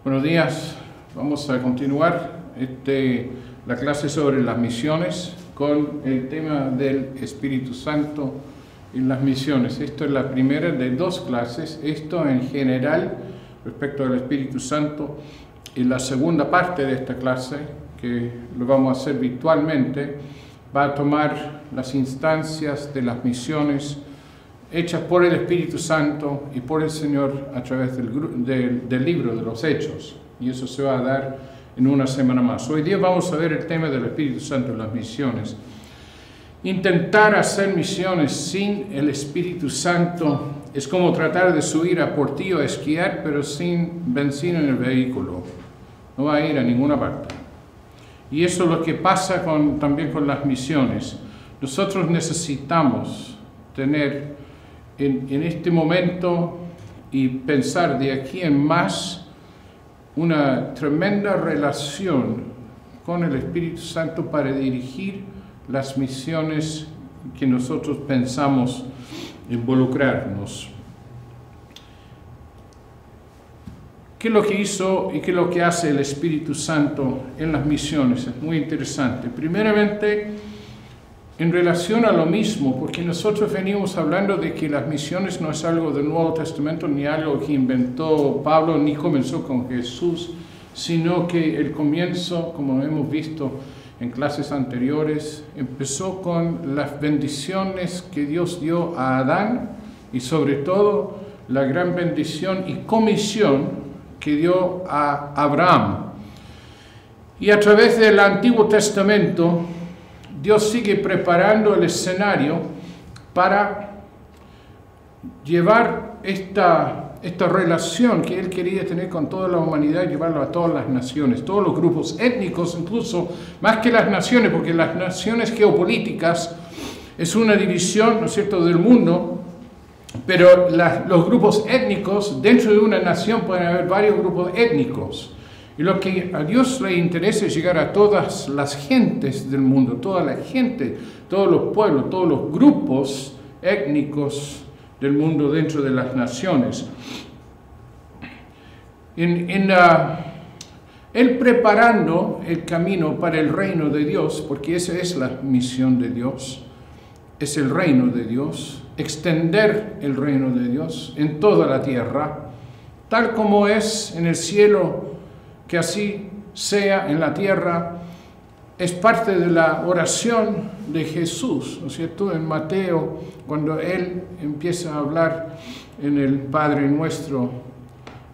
Buenos días, vamos a continuar la clase sobre las misiones con el tema del Espíritu Santo y las misiones. Esto es la primera de dos clases, esto en general respecto al Espíritu Santo, y la segunda parte de esta clase, que lo vamos a hacer virtualmente, va a tomar las instancias de las misiones hechas por el Espíritu Santo y por el Señor a través del libro de los Hechos. Y eso se va a dar en una semana más. Hoy día vamos a ver el tema del Espíritu Santo y las misiones. Intentar hacer misiones sin el Espíritu Santo es como tratar de subir a Portillo a esquiar, pero sin benzina en el vehículo. No va a ir a ninguna parte. Y eso es lo que pasa también con las misiones. Nosotros necesitamos tener en este momento y pensar de aquí en más una tremenda relación con el Espíritu Santo para dirigir las misiones que nosotros pensamos involucrarnos. ¿Qué es lo que hizo y qué es lo que hace el Espíritu Santo en las misiones? Es muy interesante. Primeramente, en relación a lo mismo, porque nosotros venimos hablando de que las misiones no es algo del Nuevo Testamento, ni algo que inventó Pablo, ni comenzó con Jesús, sino que el comienzo, como hemos visto en clases anteriores, empezó con las bendiciones que Dios dio a Adán y sobre todo la gran bendición y comisión que dio a Abraham. Y a través del Antiguo Testamento, Dios sigue preparando el escenario para llevar esta relación que Él quería tener con toda la humanidad, llevarlo a todas las naciones, todos los grupos étnicos, incluso más que las naciones, porque las naciones geopolíticas es una división, ¿no es cierto?, del mundo, pero los grupos étnicos, dentro de una nación pueden haber varios grupos étnicos. Y lo que a Dios le interesa es llegar a todas las gentes del mundo, toda la gente, todos los pueblos, todos los grupos étnicos del mundo dentro de las naciones. Él preparando el camino para el reino de Dios, porque esa es la misión de Dios, es el reino de Dios, extender el reino de Dios en toda la tierra, tal como es en el cielo, que así sea en la tierra. Es parte de la oración de Jesús, ¿no es cierto? En Mateo, cuando Él empieza a hablar en el Padre Nuestro,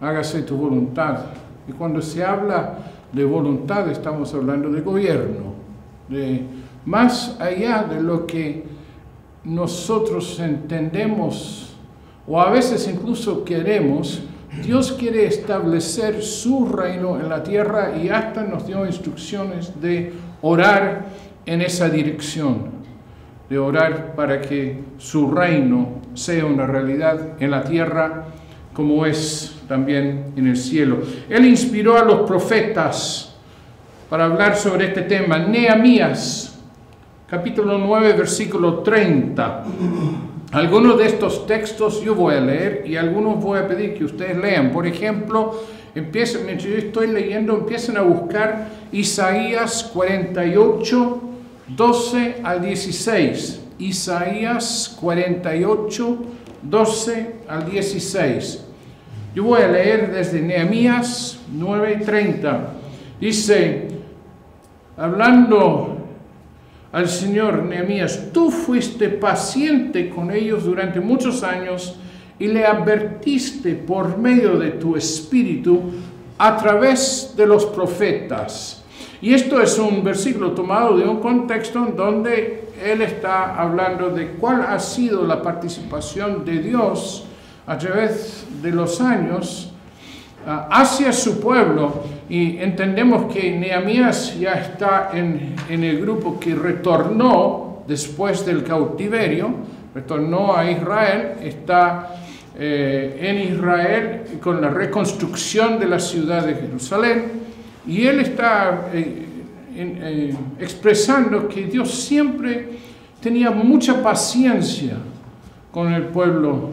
hágase tu voluntad. Y cuando se habla de voluntad, estamos hablando de gobierno, de más allá de lo que nosotros entendemos, o a veces incluso queremos. Dios quiere establecer su reino en la tierra y hasta nos dio instrucciones de orar en esa dirección, de orar para que su reino sea una realidad en la tierra como es también en el cielo. Él inspiró a los profetas para hablar sobre este tema. Nehemías, capítulo 9, versículo 30. Algunos de estos textos yo voy a leer y algunos voy a pedir que ustedes lean. Por ejemplo, mientras yo estoy leyendo, empiecen a buscar Isaías 48, 12 al 16. Isaías 48, 12 al 16. Yo voy a leer desde Nehemías 9:30. Dice, hablando al Señor Nehemías, tú fuiste paciente con ellos durante muchos años y le advertiste por medio de tu espíritu a través de los profetas. Y esto es un versículo tomado de un contexto en donde él está hablando de cuál ha sido la participación de Dios a través de los años hacia su pueblo. Y entendemos que Nehemías ya está en el grupo que retornó después del cautiverio, retornó a Israel, está en Israel con la reconstrucción de la ciudad de Jerusalén, y él está expresando que Dios siempre tenía mucha paciencia con el pueblo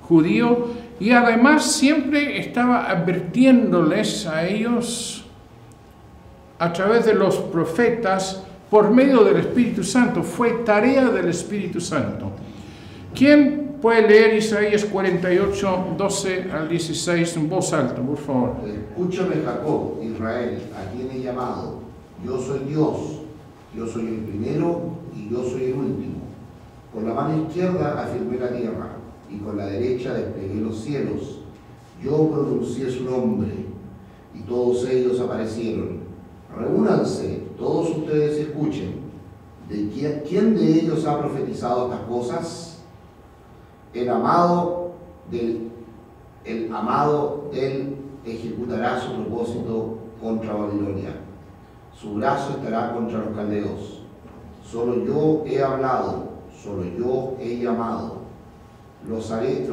judío y además siempre estaba advirtiéndoles a ellos a través de los profetas por medio del Espíritu Santo. Fue tarea del Espíritu Santo. ¿Quién puede leer Isaías 48, 12 al 16 en voz alta, por favor? Escúchame, Jacob, Israel, a quien he llamado. Yo soy Dios, yo soy el primero y yo soy el último. Con la mano izquierda afirmé la tierra y con la derecha desplegué los cielos. Yo pronuncié su nombre y todos ellos aparecieron. Reúnanse, todos ustedes escuchen. ¿Quién de ellos ha profetizado estas cosas? El amado del ejecutará su propósito contra Babilonia. Su brazo estará contra los caldeos. Solo yo he hablado, solo yo he llamado. Lo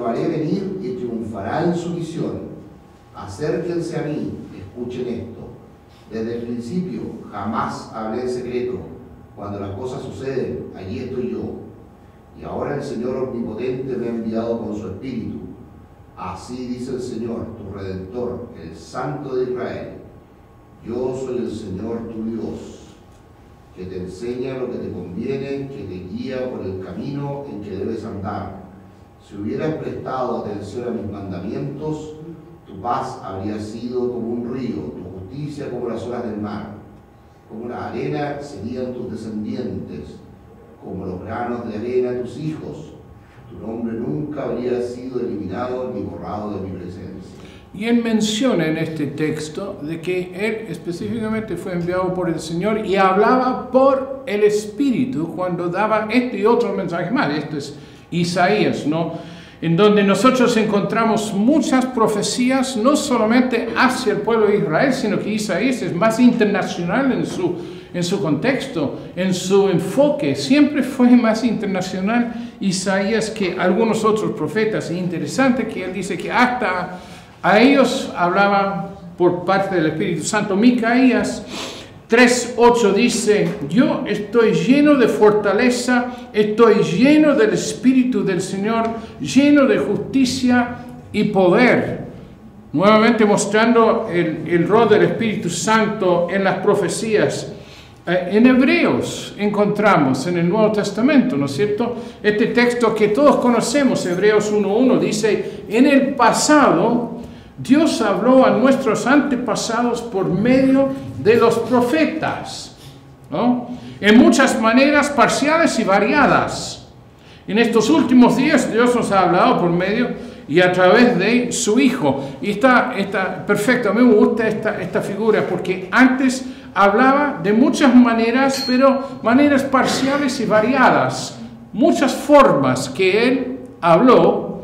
haré venir y triunfará en su visión. Acérquense a mí, escuchen esto. Desde el principio jamás hablé en secreto. Cuando las cosas suceden, allí estoy yo. Y ahora el Señor Omnipotente me ha enviado con su Espíritu. Así dice el Señor, tu Redentor, el Santo de Israel. Yo soy el Señor tu Dios, que te enseña lo que te conviene, que te guía por el camino en que debes andar. Si hubieras prestado atención a mis mandamientos, tu paz habría sido como un río, tu justicia como las olas del mar. Como la arena serían tus descendientes, como los granos de arena tus hijos. Tu nombre nunca habría sido eliminado ni borrado de mi presencia. Y él menciona en este texto de que él específicamente fue enviado por el Señor y hablaba por el Espíritu cuando daba este y otro mensaje más. Esto es Isaías, ¿no? En donde nosotros encontramos muchas profecías, no solamente hacia el pueblo de Israel, sino que Isaías es más internacional en su contexto, en su enfoque. Siempre fue más internacional Isaías que algunos otros profetas. Es interesante que él dice que hasta a ellos hablaba por parte del Espíritu Santo. Micaías 3:8 dice: yo estoy lleno de fortaleza, estoy lleno del Espíritu del Señor, lleno de justicia y poder. Nuevamente mostrando el rol del Espíritu Santo en las profecías. En Hebreos encontramos en el Nuevo Testamento, ¿no es cierto? Este texto que todos conocemos, Hebreos 1:1, dice: en el pasado Dios habló a nuestros antepasados por medio de los profetas, ¿no? En muchas maneras parciales y variadas. En estos últimos días Dios nos ha hablado por medio y a través de su Hijo. Y está perfecto, a mí me gusta esta figura, porque antes hablaba de muchas maneras, pero maneras parciales y variadas. Muchas formas que Él habló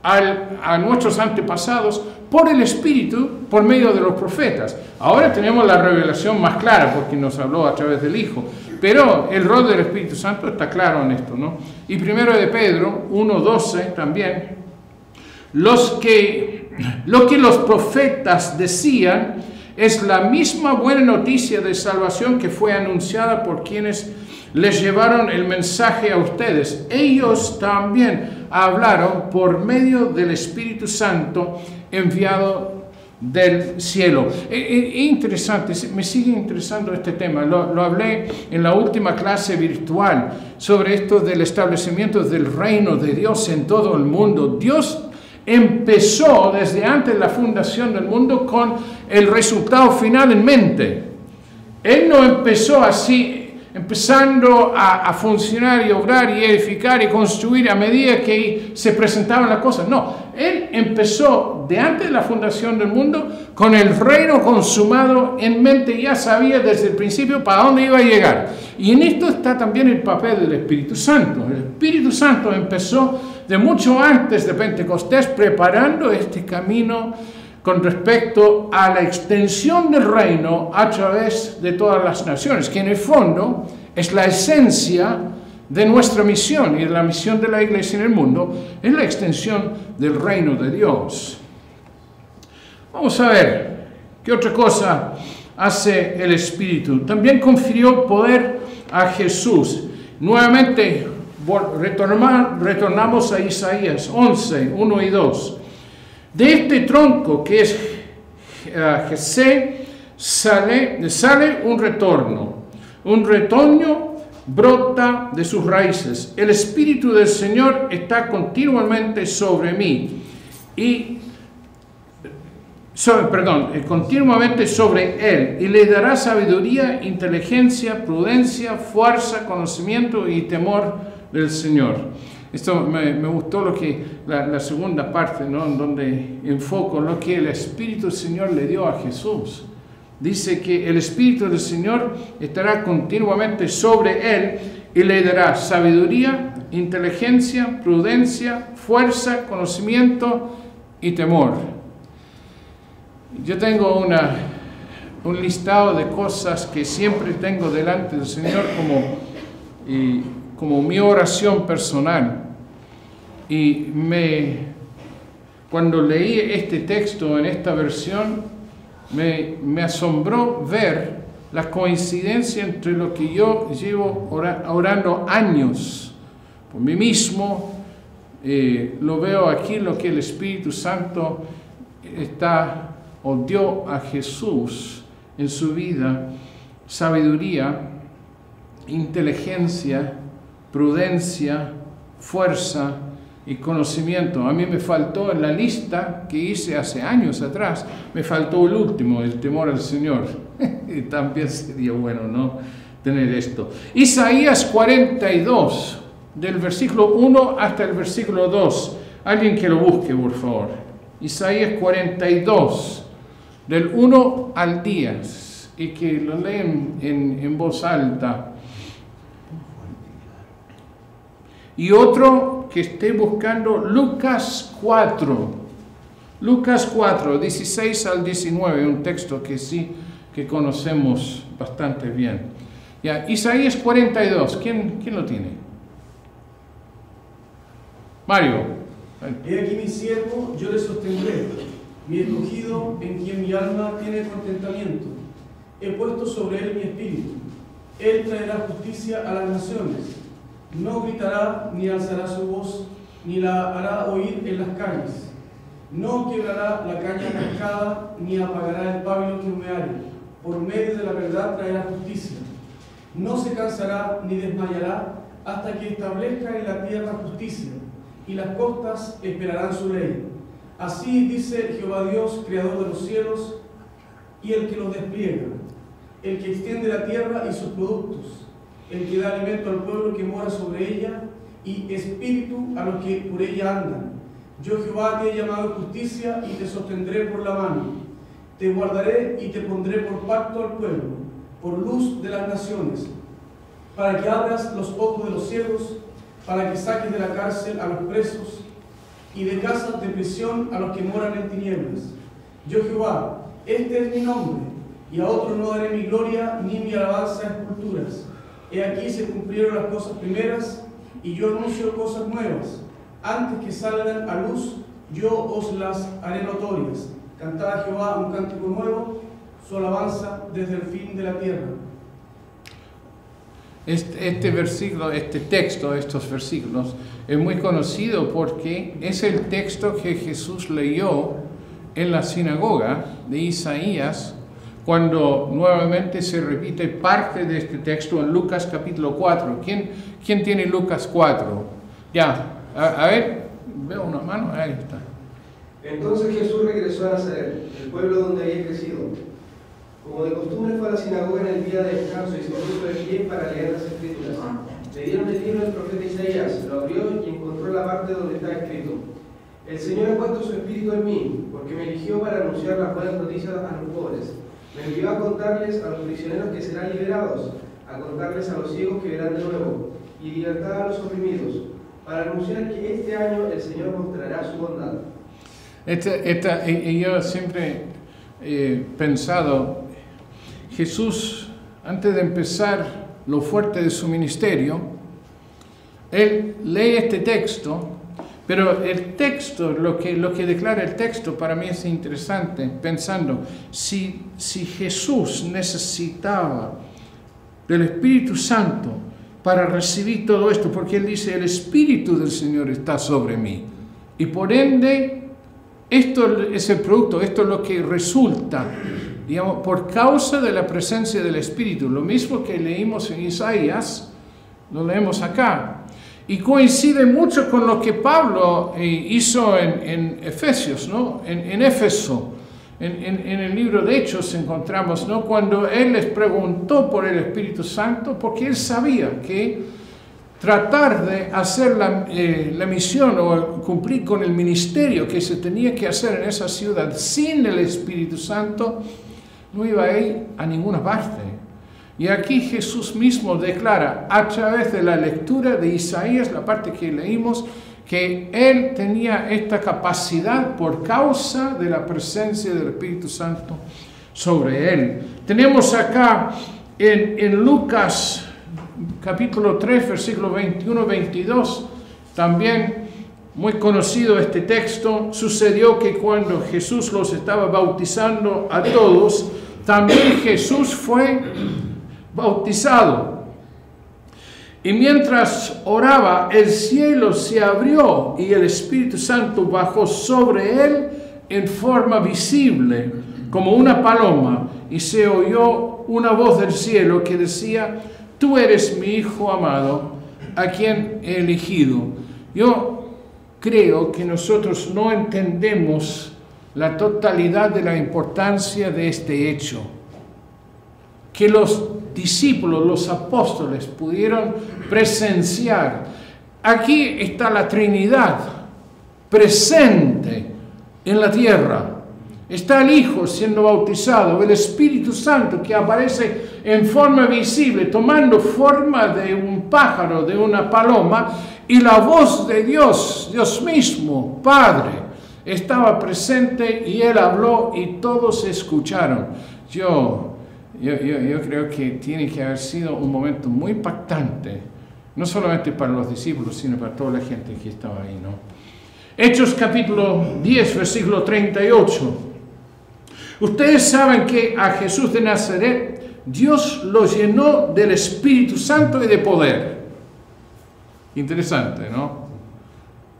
a nuestros antepasados por el Espíritu, por medio de los profetas. Ahora tenemos la revelación más clara porque nos habló a través del Hijo. Pero el rol del Espíritu Santo está claro en esto, ¿no? Y primero de Pedro 1:12 también. Lo que los profetas decían es la misma buena noticia de salvación que fue anunciada por quienes les llevaron el mensaje a ustedes. Ellos también hablaron por medio del Espíritu Santo enviado del cielo. Interesante, me sigue interesando este tema. Lo hablé en la última clase virtual sobre esto del establecimiento del reino de Dios en todo el mundo. Dios empezó desde antes de la fundación del mundo con el resultado final en mente. Él no empezó así, empezando a funcionar y obrar y edificar y construir a medida que se presentaban las cosas. No, Él empezó de antes de la fundación del mundo con el reino consumado en mente. Ya sabía desde el principio para dónde iba a llegar. Y en esto está también el papel del Espíritu Santo. El Espíritu Santo empezó de mucho antes de Pentecostés preparando este camino con respecto a la extensión del reino a través de todas las naciones, que en el fondo es la esencia de nuestra misión y de la misión de la iglesia en el mundo, es la extensión del reino de Dios. Vamos a ver qué otra cosa hace el Espíritu. También confirió poder a Jesús. Nuevamente retornamos a Isaías 11, 1 y 2. De este tronco que es Jesé sale un retoño brota de sus raíces. El Espíritu del Señor está continuamente sobre mí continuamente sobre él, y le dará sabiduría, inteligencia, prudencia, fuerza, conocimiento y temor del Señor. Esto me gustó lo que la segunda parte, ¿no?, donde enfoco lo que el Espíritu del Señor le dio a Jesús. Dice que el Espíritu del Señor estará continuamente sobre él y le dará sabiduría, inteligencia, prudencia, fuerza, conocimiento y temor. Yo tengo un listado de cosas que siempre tengo delante del Señor como mi oración personal. Y cuando leí este texto en esta versión, me asombró ver la coincidencia entre lo que yo llevo orando años por mí mismo. Lo veo aquí, lo que el Espíritu Santo dio a Jesús en su vida: sabiduría, inteligencia, prudencia, fuerza y conocimiento. A mí me faltó en la lista que hice hace años atrás, me faltó el último, el temor al Señor. Y también sería bueno, ¿no?, tener esto. Isaías 42, del versículo 1 hasta el versículo 2. Alguien que lo busque, por favor. Isaías 42, del 1 al 10, y que lo leen en voz alta. Y otro que esté buscando Lucas 4, 16 al 19, un texto que sí que conocemos bastante bien. Ya, Isaías 42, ¿quién lo tiene? Mario. He aquí mi siervo, yo le sostendré, mi escogido, en quien mi alma tiene contentamiento. He puesto sobre él mi espíritu. Él traerá justicia a las naciones. No gritará ni alzará su voz, ni la hará oír en las calles. No quebrará la caña cascada, ni apagará el pábilo que humeare. Por medio de la verdad traerá justicia. No se cansará ni desmayará hasta que establezca en la tierra justicia, y las costas esperarán su ley. Así dice Jehová Dios, creador de los cielos, y el que los despliega, el que extiende la tierra y sus productos, el que da alimento al pueblo que mora sobre ella, y espíritu a los que por ella andan. Yo Jehová te he llamado en justicia y te sostendré por la mano. Te guardaré y te pondré por pacto al pueblo, por luz de las naciones, para que abras los ojos de los ciegos, para que saques de la cárcel a los presos, y de casas de prisión a los que moran en tinieblas. Yo Jehová, este es mi nombre, y a otro no daré mi gloria ni mi alabanza a esculturas. He aquí se cumplieron las cosas primeras, y yo anuncio cosas nuevas. Antes que salgan a luz, yo os las haré notorias. Cantad a Jehová un cántico nuevo, su alabanza desde el fin de la tierra. Este versículo, este texto, estos versículos, es muy conocido porque es el texto que Jesús leyó en la sinagoga de Isaías, cuando nuevamente se repite parte de este texto en Lucas capítulo 4. ¿Quién tiene Lucas 4? Ya, a ver, veo una mano, ahí está. Entonces Jesús regresó a Nazaret, el pueblo donde había crecido. Como de costumbre fue a la sinagoga en el día de descanso y se puso de pie para leer las Escrituras. Le dieron el libro del profeta Isaías, lo abrió y encontró la parte donde está escrito: El Señor ha puesto su espíritu en mí, porque me eligió para anunciar las buenas noticias a los pobres. Me envió a contarles a los prisioneros que serán liberados, a contarles a los ciegos que verán de nuevo, y libertad a los oprimidos, para anunciar que este año el Señor mostrará su bondad. Yo siempre he pensado, Jesús, antes de empezar lo fuerte de su ministerio, él lee este texto, pero el texto, lo que declara el texto para mí es interesante, pensando, si Jesús necesitaba del Espíritu Santo para recibir todo esto, porque él dice, el Espíritu del Señor está sobre mí, y por ende Esto es el producto, esto es lo que resulta, digamos, por causa de la presencia del Espíritu. Lo mismo que leímos en Isaías, lo leemos acá. Y coincide mucho con lo que Pablo hizo en Efesios, ¿no? En Éfeso. En el libro de Hechos encontramos, ¿no?, cuando él les preguntó por el Espíritu Santo, porque él sabía que tratar de hacer la misión o cumplir con el ministerio que se tenía que hacer en esa ciudad sin el Espíritu Santo, no iba a ir a ninguna parte. Y aquí Jesús mismo declara a través de la lectura de Isaías, la parte que leímos, que él tenía esta capacidad por causa de la presencia del Espíritu Santo sobre él. Tenemos acá en Lucas capítulo 3, versículo 21-22, también muy conocido este texto. Sucedió que cuando Jesús los estaba bautizando a todos, también Jesús fue bautizado. Y mientras oraba, el cielo se abrió y el Espíritu Santo bajó sobre él en forma visible, como una paloma, y se oyó una voz del cielo que decía: tú eres mi Hijo amado, a quien he elegido. Yo creo que nosotros no entendemos la totalidad de la importancia de este hecho. Que los discípulos, los apóstoles, pudieron presenciar. Aquí está la Trinidad presente en la tierra. Está el Hijo siendo bautizado, el Espíritu Santo que aparece en forma visible, tomando forma de un pájaro, de una paloma, y la voz de Dios, Dios mismo, Padre, estaba presente y Él habló y todos escucharon. Yo creo que tiene que haber sido un momento muy impactante, no solamente para los discípulos, sino para toda la gente que estaba ahí, ¿no? Hechos capítulo 10, versículo 38. Ustedes saben que a Jesús de Nazaret Dios lo llenó del Espíritu Santo y de poder. Interesante, ¿no?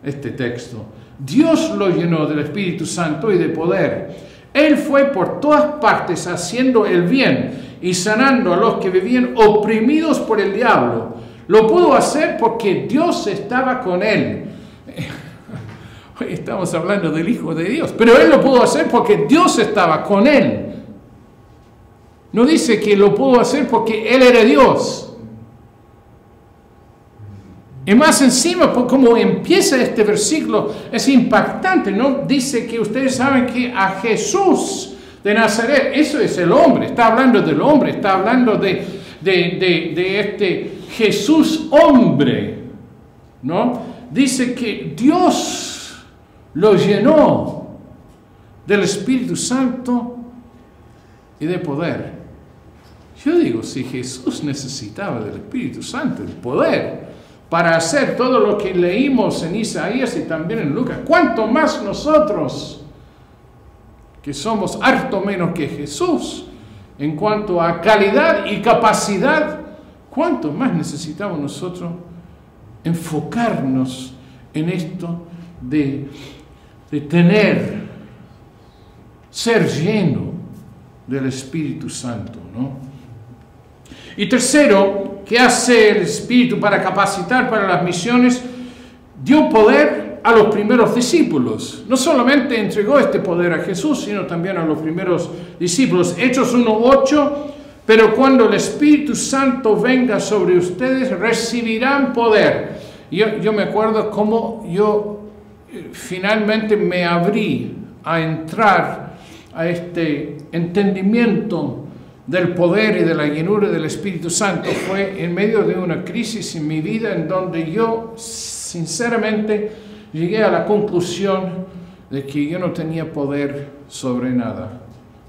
Este texto. Dios lo llenó del Espíritu Santo y de poder. Él fue por todas partes haciendo el bien y sanando a los que vivían oprimidos por el diablo. Lo pudo hacer porque Dios estaba con él. Hoy estamos hablando del Hijo de Dios, pero él lo pudo hacer porque Dios estaba con él. No dice que lo pudo hacer porque él era Dios. Y más encima, por cómo empieza este versículo, es impactante, ¿no? Dice que ustedes saben que a Jesús de Nazaret, eso es el hombre, está hablando del hombre, está hablando de este Jesús hombre, ¿no? Dice que Dios lo llenó del Espíritu Santo y de poder. Yo digo, si Jesús necesitaba del Espíritu Santo, el poder, para hacer todo lo que leímos en Isaías y también en Lucas, ¿cuánto más nosotros, que somos harto menos que Jesús en cuanto a calidad y capacidad, cuánto más necesitamos nosotros enfocarnos en esto de ser lleno del Espíritu Santo, ¿no? Y tercero, ¿qué hace el Espíritu para capacitar para las misiones? Dio poder a los primeros discípulos. No solamente entregó este poder a Jesús, sino también a los primeros discípulos. Hechos 1:8, pero cuando el Espíritu Santo venga sobre ustedes, recibirán poder. Yo me acuerdo cómo yo finalmente me abrí a entrar a este entendimiento del poder y de la llenura del Espíritu Santo. Fue en medio de una crisis en mi vida en donde yo sinceramente llegué a la conclusión de que yo no tenía poder sobre nada.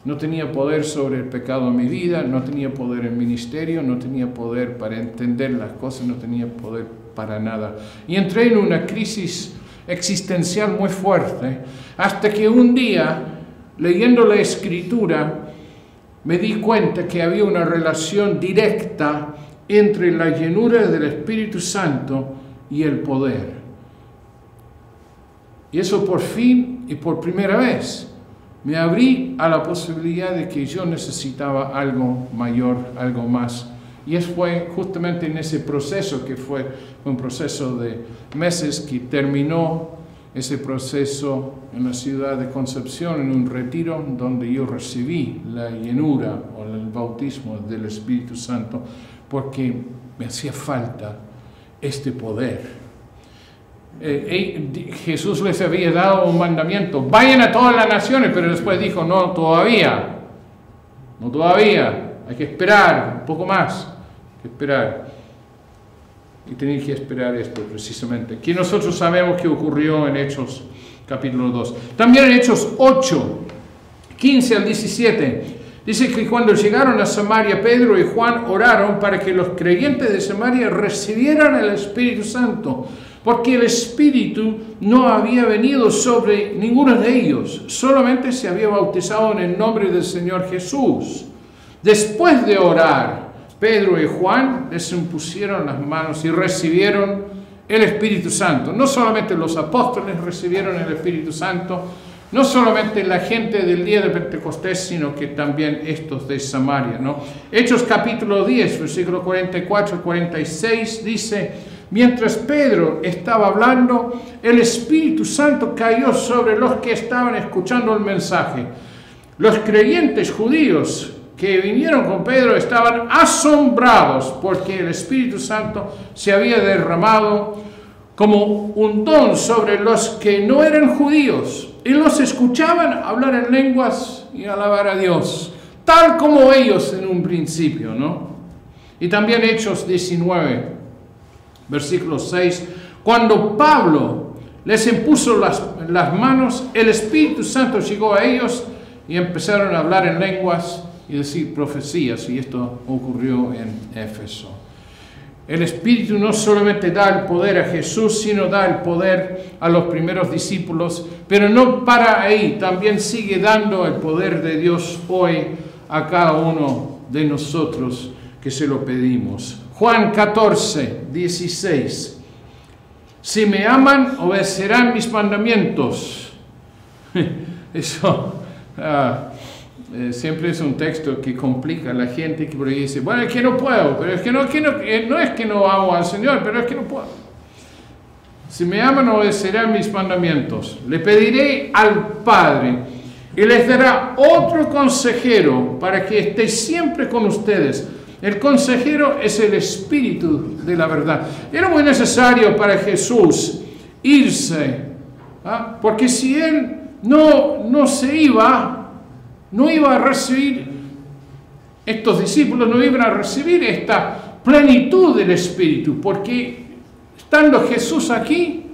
No tenía poder sobre el pecado en mi vida, no tenía poder en el ministerio, no tenía poder para entender las cosas, no tenía poder para nada. Y entré en una crisis existencial muy fuerte, hasta que un día, leyendo la Escritura, me di cuenta que había una relación directa entre la llenura del Espíritu Santo y el poder. Y eso por fin y por primera vez me abrí a la posibilidad de que yo necesitaba algo mayor, algo más. Y fue justamente en ese proceso, que fue un proceso de meses, que terminó ese proceso en la ciudad de Concepción, en un retiro donde yo recibí la llenura o el bautismo del Espíritu Santo, porque me hacía falta este poder. Jesús les había dado un mandamiento: vayan a todas las naciones, pero después dijo: no todavía, hay que esperar un poco más, y tenéis que esperar esto precisamente, que nosotros sabemos que ocurrió en Hechos capítulo 2. También en Hechos 8, 15 al 17, dice que cuando llegaron a Samaria, Pedro y Juan oraron para que los creyentes de Samaria recibieran el Espíritu Santo, porque el Espíritu no había venido sobre ninguno de ellos, solamente se había bautizado en el nombre del Señor Jesús. Después de orar, Pedro y Juan les impusieron las manos y recibieron el Espíritu Santo. No solamente los apóstoles recibieron el Espíritu Santo, no solamente la gente del día de Pentecostés, sino que también estos de Samaria, ¿no? Hechos capítulo 10, versículo 44 y 46 dice: mientras Pedro estaba hablando, el Espíritu Santo cayó sobre los que estaban escuchando el mensaje. Los creyentes judíos que vinieron con Pedro estaban asombrados porque el Espíritu Santo se había derramado como un don sobre los que no eran judíos, y los escuchaban hablar en lenguas y alabar a Dios, tal como ellos en un principio, ¿no? Y también Hechos 19, versículo 6, cuando Pablo les impuso las manos, el Espíritu Santo llegó a ellos y empezaron a hablar en lenguas y decir profecías, y esto ocurrió en Éfeso. El Espíritu no solamente da el poder a Jesús, sino da el poder a los primeros discípulos, pero no para ahí, también sigue dando el poder de Dios hoy a cada uno de nosotros que se lo pedimos. Juan 14, 16. Si me aman, obedecerán mis mandamientos. Eso siempre es un texto que complica a la gente, que por ahí dice: bueno, es que no puedo, pero es que no es que no amo al Señor, pero es que no puedo. Si me aman, obedecerán mis mandamientos. Le pediré al Padre y les dará otro consejero para que esté siempre con ustedes. El consejero es el Espíritu de la verdad. Era muy necesario para Jesús irse, porque si Él no se iba, no iba a recibir, estos discípulos no iban a recibir esta plenitud del Espíritu, porque estando Jesús aquí,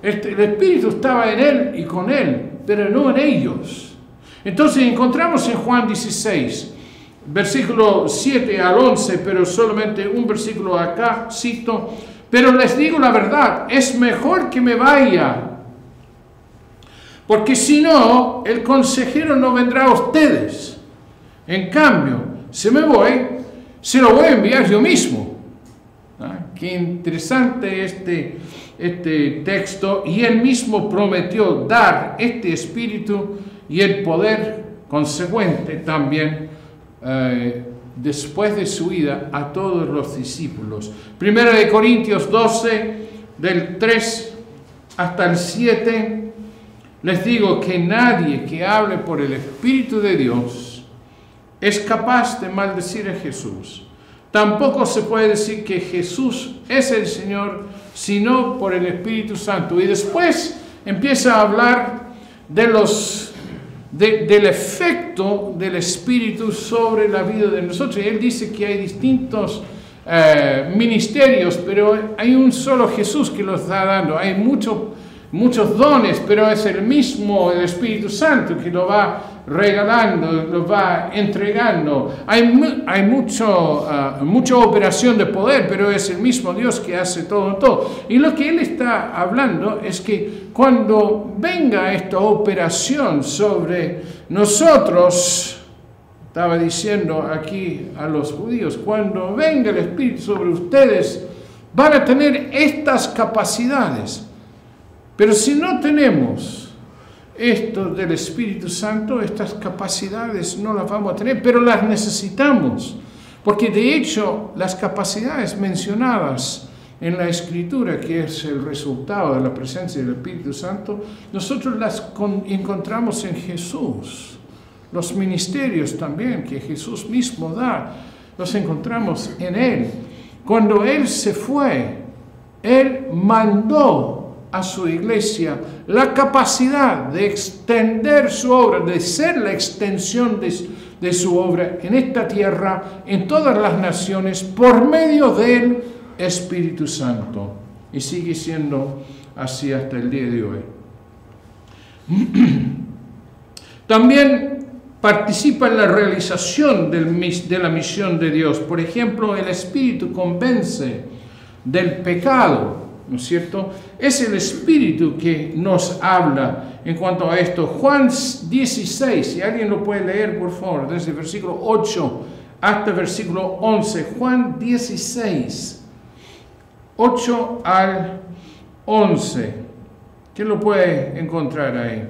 el Espíritu estaba en Él y con Él, pero no en ellos. Entonces encontramos en Juan 16, versículo 7 al 11, pero solamente un versículo acá, cito: pero les digo la verdad, es mejor que me vaya, porque si no, el consejero no vendrá a ustedes. En cambio, si me voy, se lo voy a enviar yo mismo. Qué interesante este texto. Y Él mismo prometió dar este Espíritu y el poder consecuente también después de su ida a todos los discípulos. Primera de Corintios 12, del 3 hasta el 7. Les digo que nadie que hable por el Espíritu de Dios es capaz de maldecir a Jesús. Tampoco se puede decir que Jesús es el Señor, sino por el Espíritu Santo. Y después empieza a hablar del efecto del Espíritu sobre la vida de nosotros. Y Él dice que hay distintos ministerios, pero hay un solo Jesús que los está dando. Hay muchos dones, pero es el mismo, el Espíritu Santo, que lo va regalando, lo va entregando. Hay mucha operación de poder, pero es el mismo Dios que hace todo. Y lo que Él está hablando es que cuando venga esta operación sobre nosotros, estaba diciendo aquí a los judíos, cuando venga el Espíritu sobre ustedes, van a tener estas capacidades. Pero si no tenemos esto del Espíritu Santo, estas capacidades no las vamos a tener, pero las necesitamos, porque de hecho las capacidades mencionadas en la Escritura, que es el resultado de la presencia del Espíritu Santo, nosotros las encontramos en Jesús. Los ministerios también que Jesús mismo da, los encontramos en Él. Cuando Él se fue, Él mandó a su iglesia la capacidad de extender su obra, de ser la extensión de su obra en esta tierra, en todas las naciones, por medio del Espíritu Santo. Y sigue siendo así hasta el día de hoy. También participa en la realización de la misión de Dios. Por ejemplo, el Espíritu convence del pecado, ¿no es cierto? Es el Espíritu que nos habla en cuanto a esto. Juan 16, si alguien lo puede leer, por favor, desde el versículo 8 hasta el versículo 11. Juan 16, 8 al 11. ¿Quién lo puede encontrar ahí?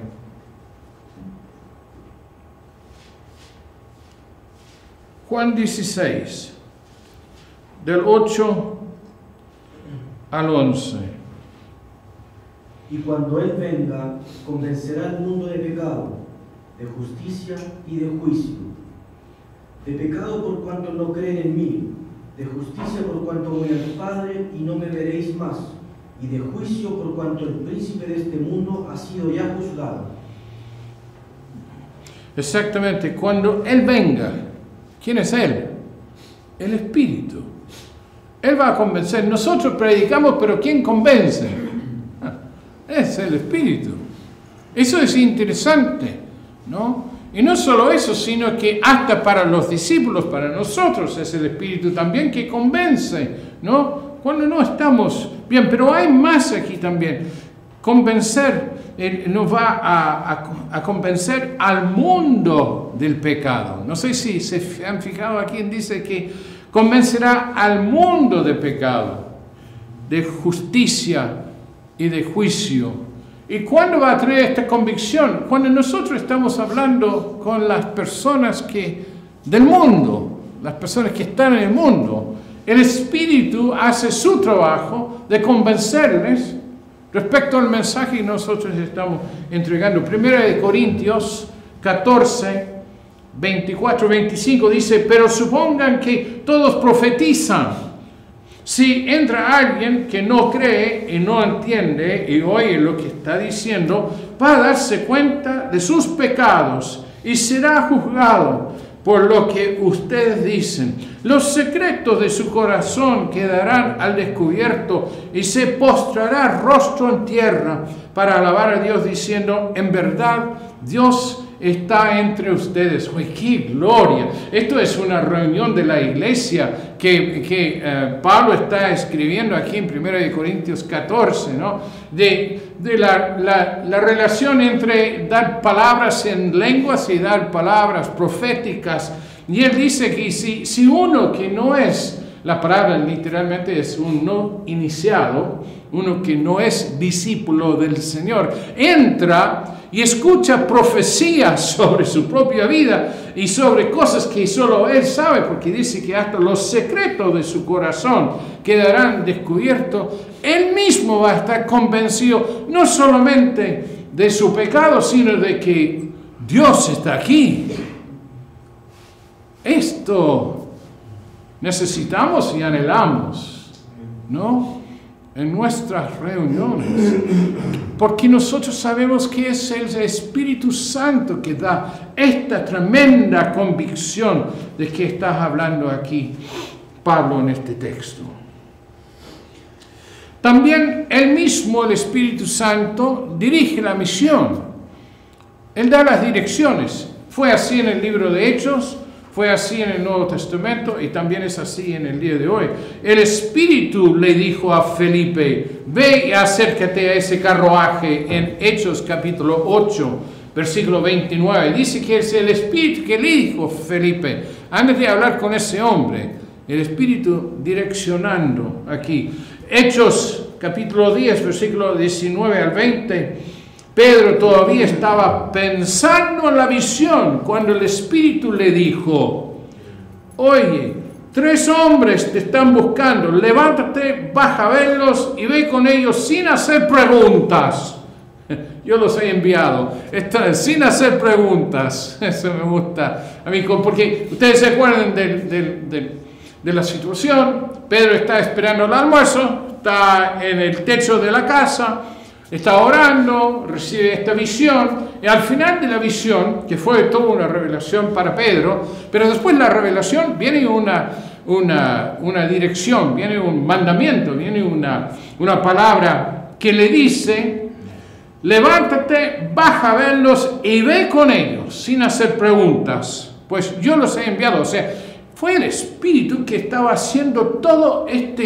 Juan 16, del 8 al 11. Y cuando Él venga, convencerá al mundo de pecado, de justicia y de juicio. De pecado por cuanto no creen en mí, de justicia por cuanto voy al Padre y no me veréis más, y de juicio por cuanto el príncipe de este mundo ha sido ya juzgado. Exactamente, cuando Él venga, ¿quién es Él? El Espíritu. Él va a convencer. Nosotros predicamos, pero ¿quién convence? Es el Espíritu. Eso es interesante, ¿no? Y no solo eso, sino que hasta para los discípulos, para nosotros, es el Espíritu también que convence, ¿no? Cuando no estamos bien. Pero hay más aquí también. Convencer, nos va a convencer al mundo del pecado. No sé si se han fijado aquí, dice que convencerá al mundo de pecado, de justicia y de juicio. ¿Y cuándo va a traer esta convicción? Cuando nosotros estamos hablando con las personas del mundo, las personas que están en el mundo. El Espíritu hace su trabajo de convencerles respecto al mensaje que nosotros estamos entregando. 1 Corintios 14, 24, 25 dice, pero supongan que todos profetizan. Si entra alguien que no cree y no entiende y oye lo que está diciendo, va a darse cuenta de sus pecados y será juzgado por lo que ustedes dicen. Los secretos de su corazón quedarán al descubierto y se postrará rostro en tierra para alabar a Dios diciendo, en verdad, Dios está entre ustedes. ¡Uy, qué gloria! Esto es una reunión de la iglesia que Pablo está escribiendo aquí en 1 Corintios 14, ¿no? De la relación entre dar palabras en lenguas y dar palabras proféticas. Y él dice que si uno que no es, la palabra literalmente es un no iniciado, uno que no es discípulo del Señor, entra y escucha profecías sobre su propia vida y sobre cosas que solo él sabe, porque dice que hasta los secretos de su corazón quedarán descubiertos. Él mismo va a estar convencido no solamente de su pecado, sino de que Dios está aquí. Esto necesitamos y anhelamos, ¿no? En nuestras reuniones, porque nosotros sabemos que es el Espíritu Santo que da esta tremenda convicción de que estás hablando aquí Pablo en este texto. También él mismo, el Espíritu Santo, dirige la misión. Él da las direcciones. Fue así en el libro de Hechos, fue así en el Nuevo Testamento y también es así en el día de hoy. El Espíritu le dijo a Felipe, ve y acércate a ese carruaje en Hechos capítulo 8, versículo 29. Dice que es el Espíritu que le dijo a Felipe, antes de hablar con ese hombre, el Espíritu direccionando aquí. Hechos capítulo 10, versículo 19 al 20. Pedro todavía estaba pensando en la visión cuando el Espíritu le dijo: oye, 3 hombres te están buscando, levántate, baja a verlos y ve con ellos sin hacer preguntas. Yo los he enviado, sin hacer preguntas. Eso me gusta a mí, porque ustedes se acuerdan de la situación. Pedro está esperando el almuerzo, está en el techo de la casa, está orando, recibe esta visión, y al final de la visión, que fue toda una revelación para Pedro, pero después de la revelación viene una dirección, viene un mandamiento, viene una palabra que le dice: levántate, baja a verlos y ve con ellos, sin hacer preguntas, pues yo los he enviado. O sea, fue el Espíritu que estaba haciendo todo esto,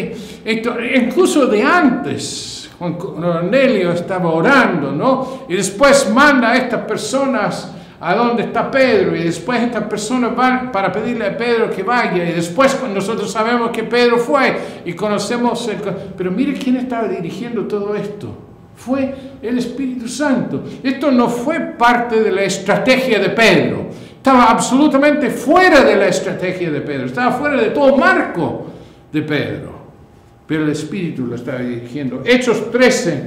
incluso de antes. Juan Cornelio estaba orando, ¿no? Y después manda a estas personas a donde está Pedro, y después estas personas van para pedirle a Pedro que vaya, y después cuando nosotros sabemos que Pedro fue y conocemos pero mire quién estaba dirigiendo todo esto. Fue el Espíritu Santo. Esto no fue parte de la estrategia de Pedro. Estaba absolutamente fuera de la estrategia de Pedro. Estaba fuera de todo marco de Pedro. Pero el Espíritu lo estaba dirigiendo. Hechos 13,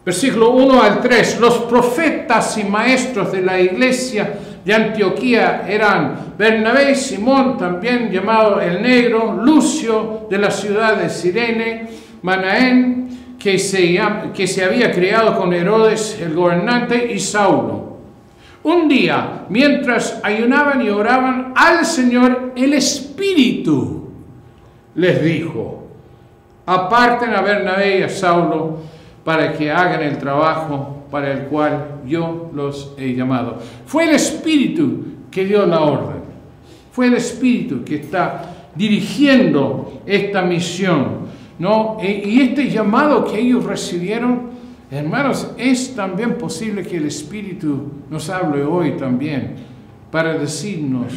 versículo 1 al 3. Los profetas y maestros de la iglesia de Antioquía eran Bernabé, Simón, también llamado el Negro, Lucio, de la ciudad de Cirene, Manaén, que se había criado con Herodes el gobernante, y Saulo. Un día, mientras ayunaban y oraban al Señor, el Espíritu les dijo: aparten a Bernabé y a Saulo para que hagan el trabajo para el cual yo los he llamado. Fue el Espíritu que dio la orden. Fue el Espíritu que está dirigiendo esta misión, ¿no? Y este llamado que ellos recibieron, hermanos, es también posible que el Espíritu nos hable hoy también para decirnos: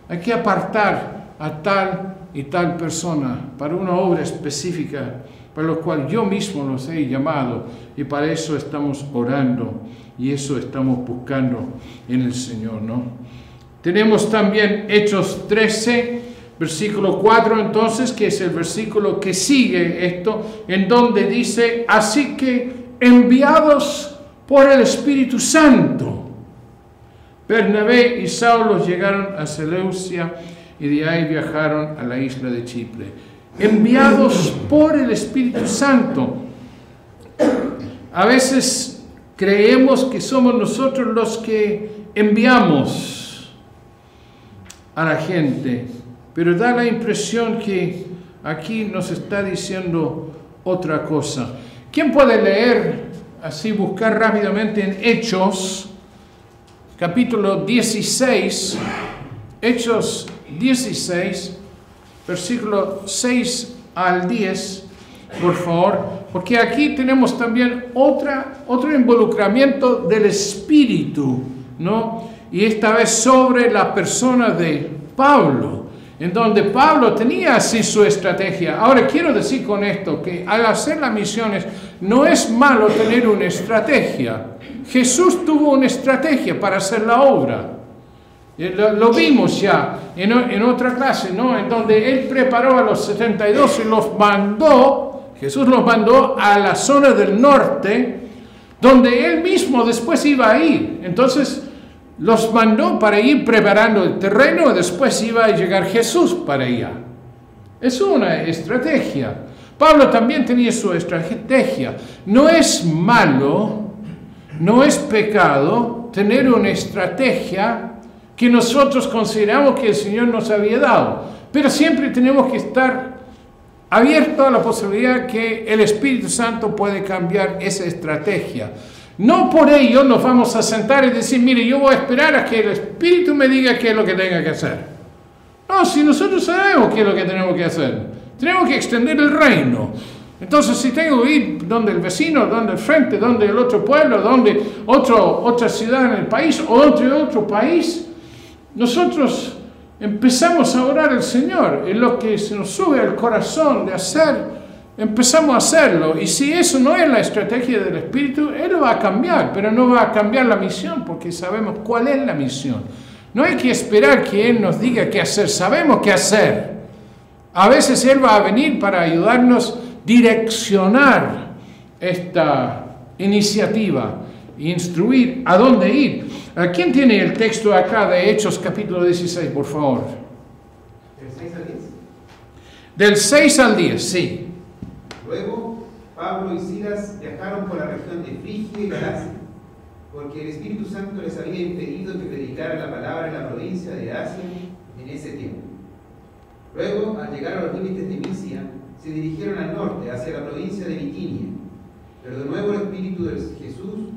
hay que apartar a tal y tal persona para una obra específica, para lo cual yo mismo los he llamado, y para eso estamos orando y eso estamos buscando en el Señor, ¿no? Tenemos también Hechos 13, versículo 4, entonces, que es el versículo que sigue esto, en donde dice: así que, enviados por el Espíritu Santo, Bernabé y Saulo llegaron a Seleucia y de ahí viajaron a la isla de Chipre. Enviados por el Espíritu Santo. A veces creemos que somos nosotros los que enviamos a la gente, pero da la impresión que aquí nos está diciendo otra cosa. ¿Quién puede leer, así buscar rápidamente en Hechos, capítulo 16, Hechos 16, versículo 6 al 10, por favor? Porque aquí tenemos también otro involucramiento del Espíritu, ¿no? Y esta vez sobre la persona de Pablo, en donde Pablo tenía así su estrategia. Ahora quiero decir con esto que al hacer las misiones no es malo tener una estrategia. Jesús tuvo una estrategia para hacer la obra. Lo vimos ya en otra clase, ¿no? En donde Él preparó a los 72 y los mandó, Jesús los mandó a la zona del norte, donde Él mismo después iba a ir. Entonces los mandó para ir preparando el terreno, y después iba a llegar Jesús para allá. Es una estrategia. Pablo también tenía su estrategia. No es malo, no es pecado tener una estrategia que nosotros consideramos que el Señor nos había dado, pero siempre tenemos que estar abiertos a la posibilidad que el Espíritu Santo puede cambiar esa estrategia. No por ello nos vamos a sentar y decir: mire, yo voy a esperar a que el Espíritu me diga qué es lo que tenga que hacer. No, si nosotros sabemos qué es lo que tenemos que hacer, tenemos que extender el reino. Entonces, si tengo que ir donde el vecino, donde el frente, donde el otro pueblo, donde otra ciudad en el país, o donde otro país, nosotros empezamos a orar al Señor en lo que se nos sube al corazón de hacer empezamos a hacerlo. Y si eso no es la estrategia del Espíritu, Él lo va a cambiar, pero no va a cambiar la misión, porque sabemos cuál es la misión. No hay que esperar que Él nos diga qué hacer, sabemos qué hacer. A veces Él va a venir para ayudarnos a direccionar esta iniciativa, instruir a dónde ir. ¿Quién tiene el texto acá de Hechos capítulo 16, por favor? ¿Del 6 al 10? Del 6 al 10, sí. Luego, Pablo y Silas viajaron por la región de Frigia y Galacia, porque el Espíritu Santo les había impedido que predicaran la palabra en la provincia de Asia en ese tiempo. Luego, al llegar a los límites de Misia, se dirigieron al norte, hacia la provincia de Bitinia, pero de nuevo el Espíritu de Jesús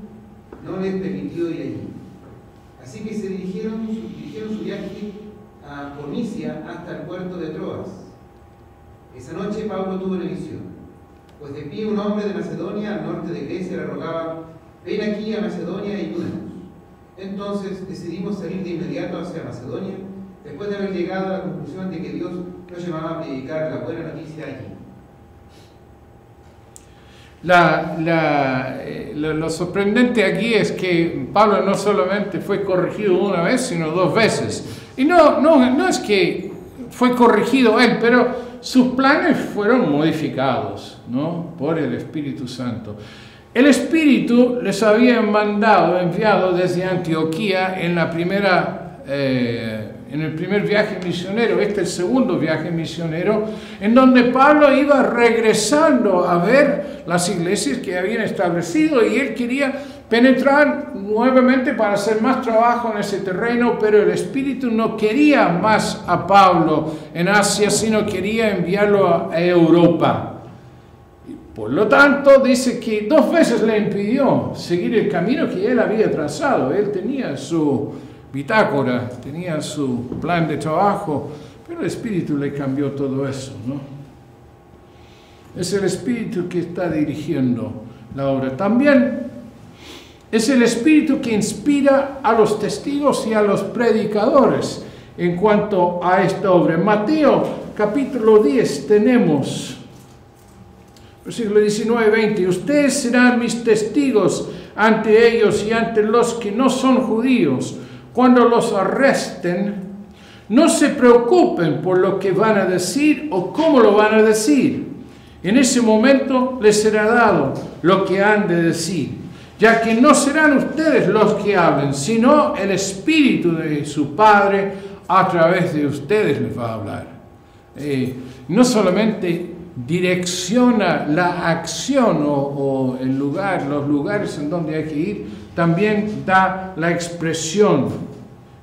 no les permitió ir allí. Así que se dirigieron su viaje por Misia hasta el puerto de Troas. Esa noche Pablo tuvo una visión, pues de pie un hombre de Macedonia, al norte de Grecia, le rogaba: ven aquí a Macedonia y ayúdanos. Entonces decidimos salir de inmediato hacia Macedonia, después de haber llegado a la conclusión de que Dios nos llamaba a predicar la buena noticia allí. Lo sorprendente aquí es que Pablo no solamente fue corregido una vez, sino 2 veces. Y no es que fue corregido él, pero sus planes fueron modificados, ¿no?, por el Espíritu Santo. El Espíritu les había enviado desde Antioquía en el primer viaje misionero. Este es el segundo viaje misionero, en donde Pablo iba regresando a ver las iglesias que habían establecido, y él quería penetrar nuevamente para hacer más trabajo en ese terreno, pero el Espíritu no quería más a Pablo en Asia, sino quería enviarlo a Europa. Por lo tanto, dice que 2 veces le impidió seguir el camino que él había trazado. Él tenía su bitácora, tenía su plan de trabajo, pero el Espíritu le cambió todo eso, ¿no? Es el Espíritu que está dirigiendo la obra. También es el Espíritu que inspira a los testigos y a los predicadores en cuanto a esta obra. En Mateo capítulo 10 tenemos versículo 19-20. Ustedes serán mis testigos ante ellos y ante los que no son judíos. Cuando los arresten, no se preocupen por lo que van a decir o cómo lo van a decir. En ese momento les será dado lo que han de decir, ya que no serán ustedes los que hablen, sino el Espíritu de su Padre a través de ustedes les va a hablar. No solamente direcciona la acción o el lugar, los lugares en donde hay que ir, también da la expresión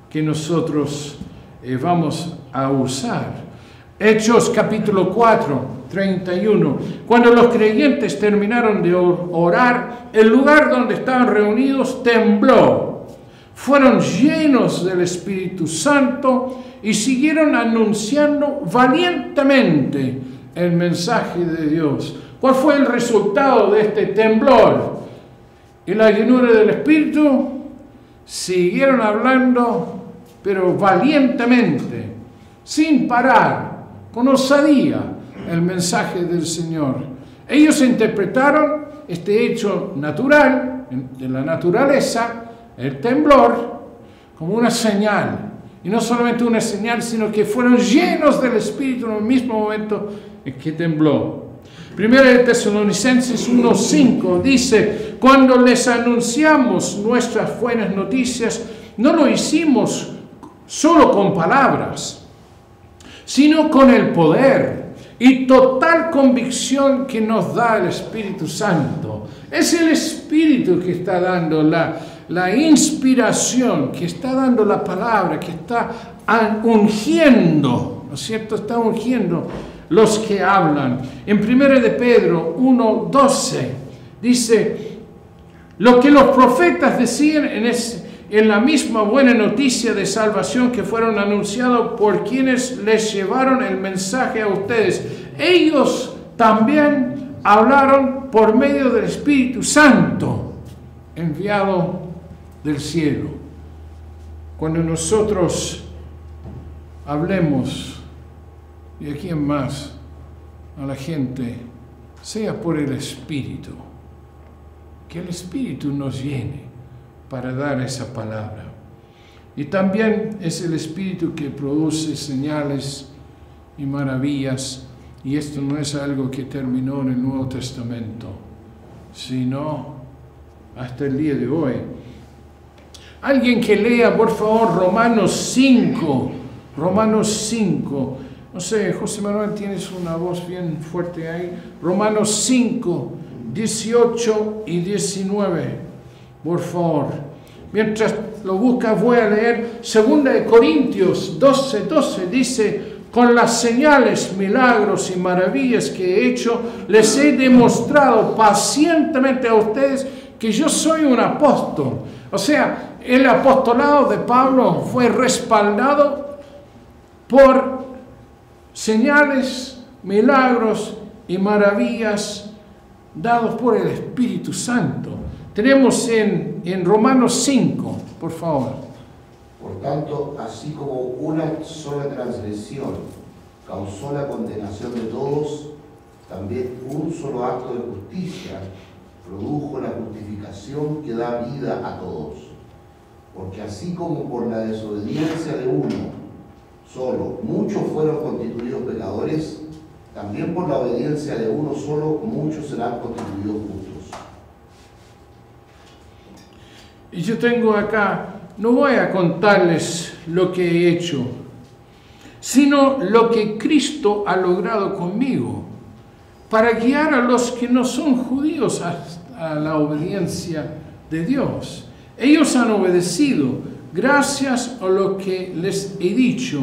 que nosotros vamos a usar. Hechos capítulo 4, 31. Cuando los creyentes terminaron de orar, el lugar donde estaban reunidos tembló. Fueron llenos del Espíritu Santo y siguieron anunciando valientemente el mensaje de Dios. ¿Cuál fue el resultado de este temblor? Y la llenura del Espíritu. Siguieron hablando, pero valientemente, sin parar, con osadía, el mensaje del Señor. Ellos interpretaron este hecho natural, de la naturaleza, el temblor, como una señal. Y no solamente una señal, sino que fueron llenos del Espíritu en el mismo momento en que tembló. Primera de Tesalonicenses 1:5 dice: cuando les anunciamos nuestras buenas noticias, no lo hicimos solo con palabras, sino con el poder y total convicción que nos da el Espíritu Santo. Es el Espíritu que está dando la inspiración, que está dando la palabra, que está ungiendo, ¿no es cierto? Está ungiendo los que hablan. En 1 de Pedro 1:12 dice: lo que los profetas decían en la misma buena noticia de salvación que fueron anunciados por quienes les llevaron el mensaje a ustedes, ellos también hablaron por medio del Espíritu Santo enviado del cielo. Cuando nosotros hablemos, ¿y a quién más? A la gente sea por el Espíritu. Que el Espíritu nos llene para dar esa palabra. Y también es el Espíritu que produce señales y maravillas. Y esto no es algo que terminó en el Nuevo Testamento, sino hasta el día de hoy. Alguien que lea, por favor, Romanos 5. Romanos 5. No sé, José Manuel, tienes una voz bien fuerte ahí. Romanos 5, 18 y 19. Por favor. Mientras lo buscas, voy a leer 2 Corintios 12, 12. Dice: con las señales, milagros y maravillas que he hecho, les he demostrado pacientemente a ustedes que yo soy un apóstol. O sea, el apostolado de Pablo fue respaldado por señales, milagros y maravillas dados por el Espíritu Santo. Tenemos en Romanos 5, por favor. Por tanto, así como una sola transgresión causó la condenación de todos, también un solo acto de justicia produjo la justificación que da vida a todos. Porque así como por la desobediencia de uno solo muchos fueron constituidos pecadores, también por la obediencia de uno solo muchos serán constituidos justos. Y yo tengo acá, no voy a contarles lo que he hecho, sino lo que Cristo ha logrado conmigo, para guiar a los que no son judíos a la obediencia de Dios. Ellos han obedecido gracias a lo que les he dicho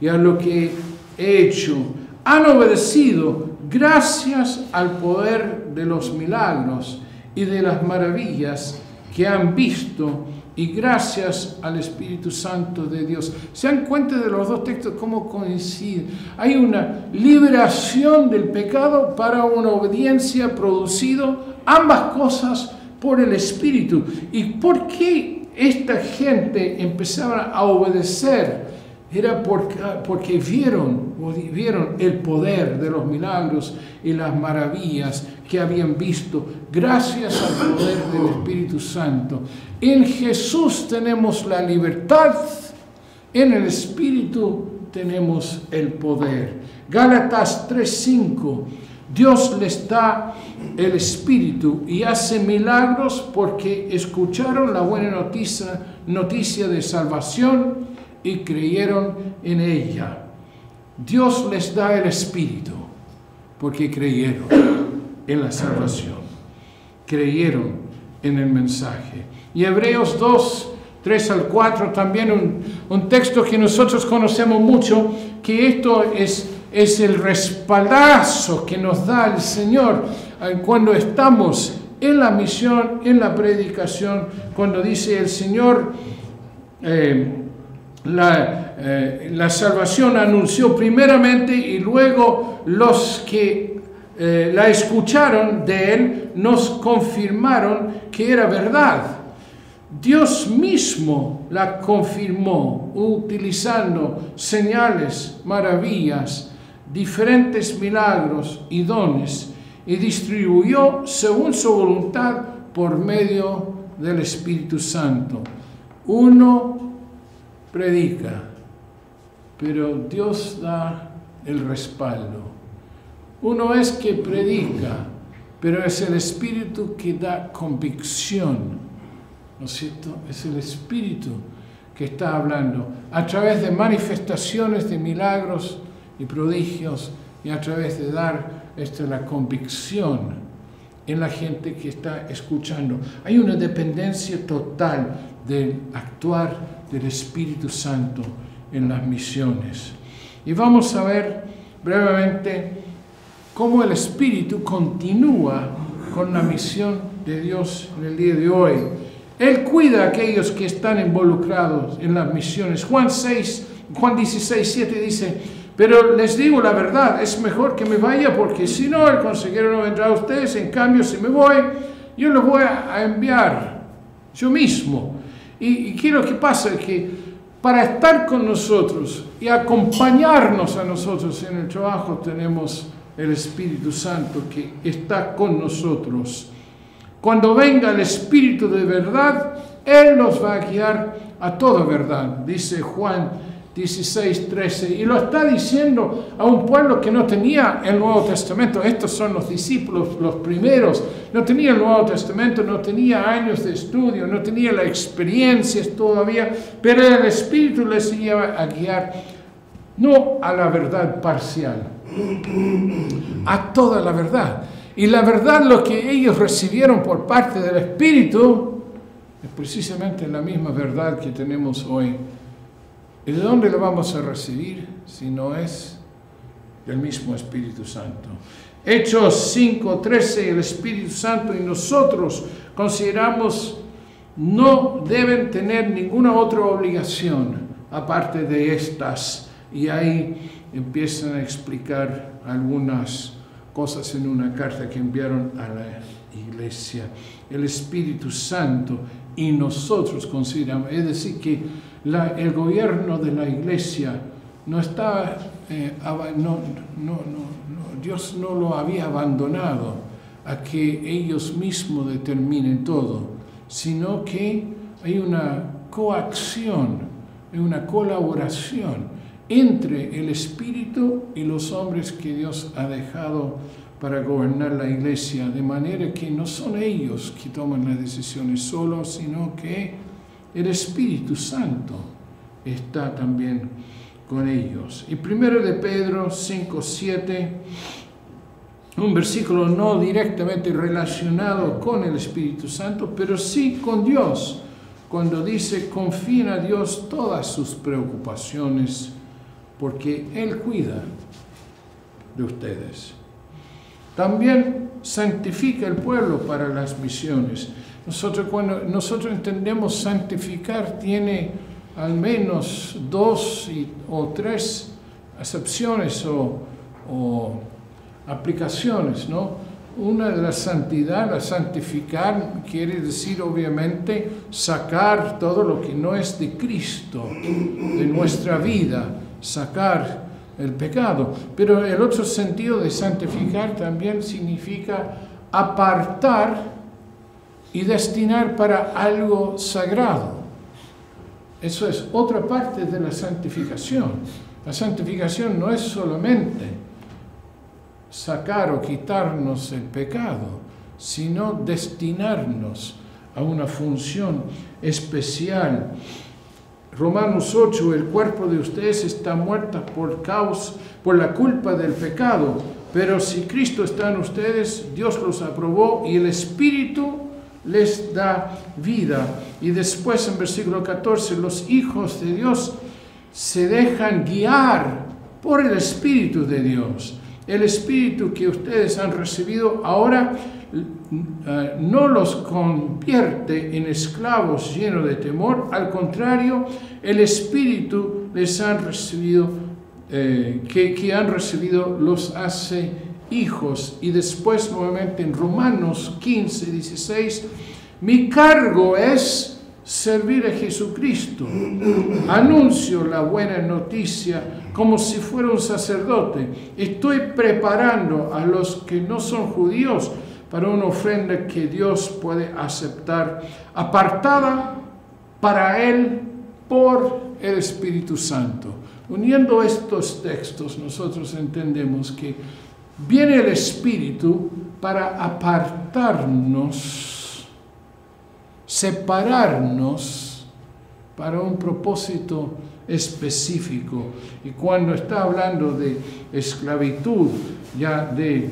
y a lo que he hecho. Han obedecido gracias al poder de los milagros y de las maravillas que han visto, y gracias al Espíritu Santo de Dios. ¿Se dan cuenta de los dos textos cómo coinciden? Hay una liberación del pecado para una obediencia producido, ambas cosas por el Espíritu. ¿Y por qué esta gente empezaba a obedecer? Era porque vieron el poder de los milagros y las maravillas que habían visto gracias al poder del Espíritu Santo. En Jesús tenemos la libertad, en el Espíritu tenemos el poder. Gálatas 3:5. Dios les da el Espíritu y hace milagros porque escucharon la buena noticia de salvación y creyeron en ella. Dios les da el Espíritu porque creyeron en la salvación, creyeron en el mensaje. Y Hebreos 2, 3 al 4, también un texto que nosotros conocemos mucho, que esto es el respaldazo que nos da el Señor cuando estamos en la misión, en la predicación, cuando dice el Señor, la salvación anunció primeramente y luego los que la escucharon de Él nos confirmaron que era verdad. Dios mismo la confirmó utilizando señales, maravillas, diferentes milagros y dones, y distribuyó según su voluntad por medio del Espíritu Santo. Uno predica, pero Dios da el respaldo. Uno es que predica, pero es el Espíritu que da convicción, ¿no es cierto? Es el Espíritu que está hablando a través de manifestaciones de milagros y prodigios y a través de dar la convicción en la gente que está escuchando. Hay una dependencia total del actuar del Espíritu Santo en las misiones. Y vamos a ver brevemente cómo el Espíritu continúa con la misión de Dios en el día de hoy. Él cuida a aquellos que están involucrados en las misiones. Juan 16:7 dice: pero les digo la verdad, es mejor que me vaya, porque si no, el consejero no vendrá a ustedes. En cambio, si me voy, yo los voy a enviar yo mismo. Y quiero que pase que para estar con nosotros y acompañarnos a nosotros en el trabajo tenemos el Espíritu Santo que está con nosotros. Cuando venga el Espíritu de verdad, Él nos va a guiar a toda verdad, dice Juan 16:13, y lo está diciendo a un pueblo que no tenía el Nuevo Testamento. Estos son los discípulos, los primeros, no tenía el Nuevo Testamento, no tenía años de estudio, no tenía las experiencias todavía, pero el Espíritu les iba a guiar, no a la verdad parcial, a toda la verdad. Y la verdad, lo que ellos recibieron por parte del Espíritu, es precisamente la misma verdad que tenemos hoy. ¿Y de dónde lo vamos a recibir si no es del mismo Espíritu Santo? Hechos 5:13, el Espíritu Santo y nosotros consideramos no deben tener ninguna otra obligación aparte de estas. Y ahí empiezan a explicar algunas cosas en una carta que enviaron a la iglesia. El Espíritu Santo y nosotros consideramos, es decir, que el gobierno de la iglesia no estaba, Dios no lo había abandonado a que ellos mismos determinen todo, sino que hay una coacción, hay una colaboración entre el Espíritu y los hombres que Dios ha dejado para gobernar la iglesia, de manera que no son ellos que toman las decisiones solos, sino que el Espíritu Santo está también con ellos. Y 1 de Pedro 5:7, un versículo no directamente relacionado con el Espíritu Santo, pero sí con Dios, cuando dice: confíen a Dios todas sus preocupaciones, porque Él cuida de ustedes. También santifica el pueblo para las misiones. Cuando nosotros entendemos santificar, tiene al menos 2 o 3 acepciones o aplicaciones, ¿no? Una de la santidad, la santificar, quiere decir obviamente sacar todo lo que no es de Cristo de nuestra vida, sacar el pecado. Pero el otro sentido de santificar también significa apartar y destinar para algo sagrado. Eso es otra parte de la santificación. La santificación no es solamente sacar o quitarnos el pecado, sino destinarnos a una función especial. Romanos 8, el cuerpo de ustedes está muerto por la culpa del pecado, pero si Cristo está en ustedes, Dios los aprobó y el Espíritu les da vida. Y después en versículo 14, los hijos de Dios se dejan guiar por el Espíritu de Dios. El Espíritu que ustedes han recibido ahora no los convierte en esclavos llenos de temor. Al contrario, el Espíritu les han recibido, que han recibido los hace hijos. Y después nuevamente en Romanos 15:16, mi cargo es servir a Jesucristo. Anuncio la buena noticia como si fuera un sacerdote. Estoy preparando a los que no son judíos para una ofrenda que Dios puede aceptar, apartada para Él por el Espíritu Santo. Uniendo estos textos, nosotros entendemos que viene el Espíritu para apartarnos, separarnos para un propósito específico. Y cuando está hablando de esclavitud, ya de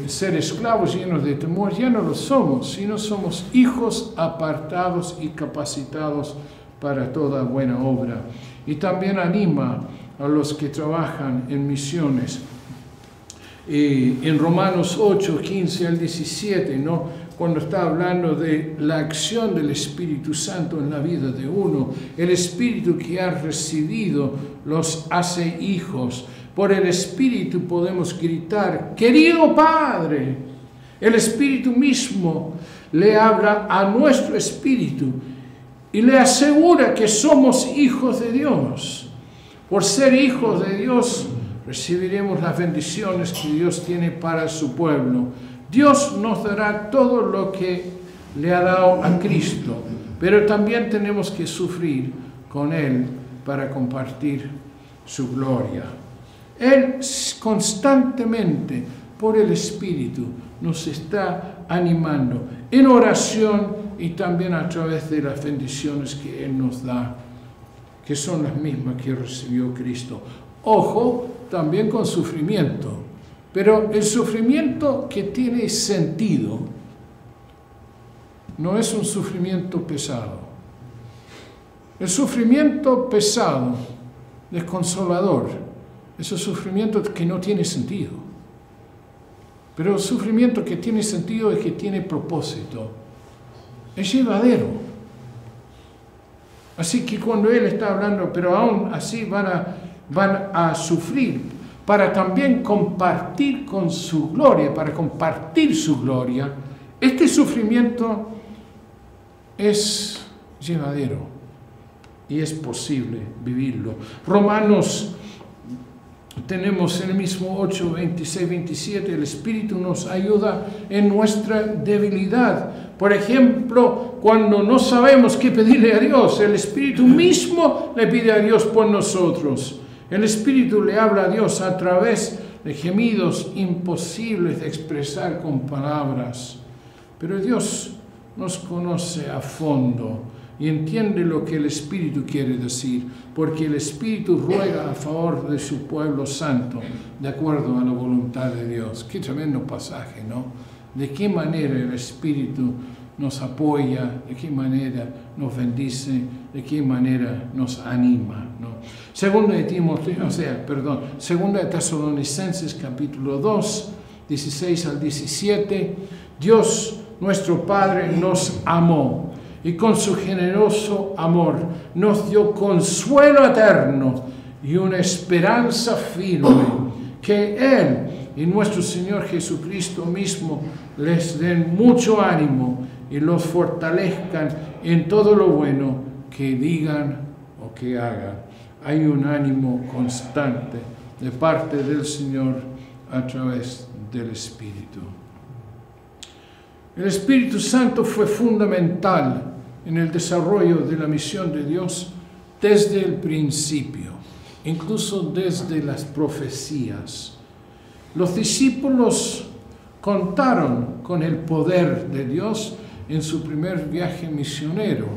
ser esclavos llenos de temor, ya no lo somos, sino somos hijos apartados y capacitados para toda buena obra. Y también anima a los que trabajan en misiones. En Romanos 8, 15 al 17, ¿no? Cuando está hablando de la acción del Espíritu Santo en la vida de uno, el Espíritu que ha recibido los hace hijos. Por el Espíritu podemos gritar, querido Padre. El Espíritu mismo le habla a nuestro espíritu y le asegura que somos hijos de Dios. Por ser hijos de Dios, recibiremos las bendiciones que Dios tiene para su pueblo. Dios nos dará todo lo que le ha dado a Cristo, pero también tenemos que sufrir con Él para compartir su gloria. Él constantemente, por el Espíritu, nos está animando en oración y también a través de las bendiciones que Él nos da, que son las mismas que recibió Cristo. Ojo, también con sufrimiento, pero el sufrimiento que tiene sentido no es un sufrimiento pesado. El sufrimiento pesado, desconsolador, es un sufrimiento que no tiene sentido. Pero el sufrimiento que tiene sentido es que tiene propósito. Es llevadero. Así que cuando Él está hablando, pero aún así van a sufrir para también compartir con su gloria, para compartir su gloria, este sufrimiento es llevadero y es posible vivirlo. Romanos, tenemos en el mismo 8, 26, 27, el Espíritu nos ayuda en nuestra debilidad. Por ejemplo, cuando no sabemos qué pedirle a Dios, el Espíritu mismo le pide a Dios por nosotros. El Espíritu le habla a Dios a través de gemidos imposibles de expresar con palabras. Pero Dios nos conoce a fondo y entiende lo que el Espíritu quiere decir, porque el Espíritu ruega a favor de su pueblo santo, de acuerdo a la voluntad de Dios. Qué tremendo pasaje, ¿no? De qué manera el Espíritu nos apoya, de qué manera nos bendice, de qué manera nos anima, ¿no? Segunda de Tesalonicenses capítulo 2, 16 al 17, Dios nuestro Padre nos amó y con su generoso amor nos dio consuelo eterno y una esperanza firme, que Él y nuestro Señor Jesucristo mismo les den mucho ánimo y los fortalezcan en todo lo bueno que digan o que hagan. Hay un ánimo constante de parte del Señor a través del Espíritu. El Espíritu Santo fue fundamental en el desarrollo de la misión de Dios desde el principio, incluso desde las profecías. Los discípulos contaron con el poder de Dios en su primer viaje misionero,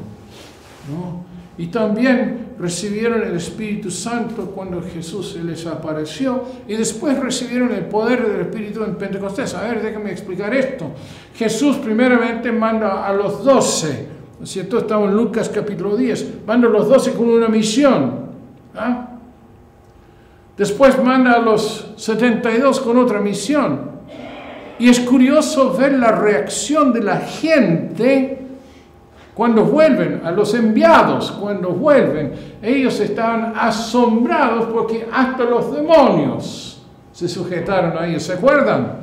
¿no? Y también recibieron el Espíritu Santo cuando Jesús se les apareció, y después recibieron el poder del Espíritu en Pentecostés. A ver, déjenme explicar esto. Jesús primeramente manda a los 12, ¿no es cierto? Estamos en Lucas capítulo 10, manda a los 12 con una misión, ¿ah? Después manda a los 72 con otra misión. Y es curioso ver la reacción de la gente cuando vuelven, a los enviados, cuando vuelven. Ellos estaban asombrados porque hasta los demonios se sujetaron a ellos. ¿Se acuerdan?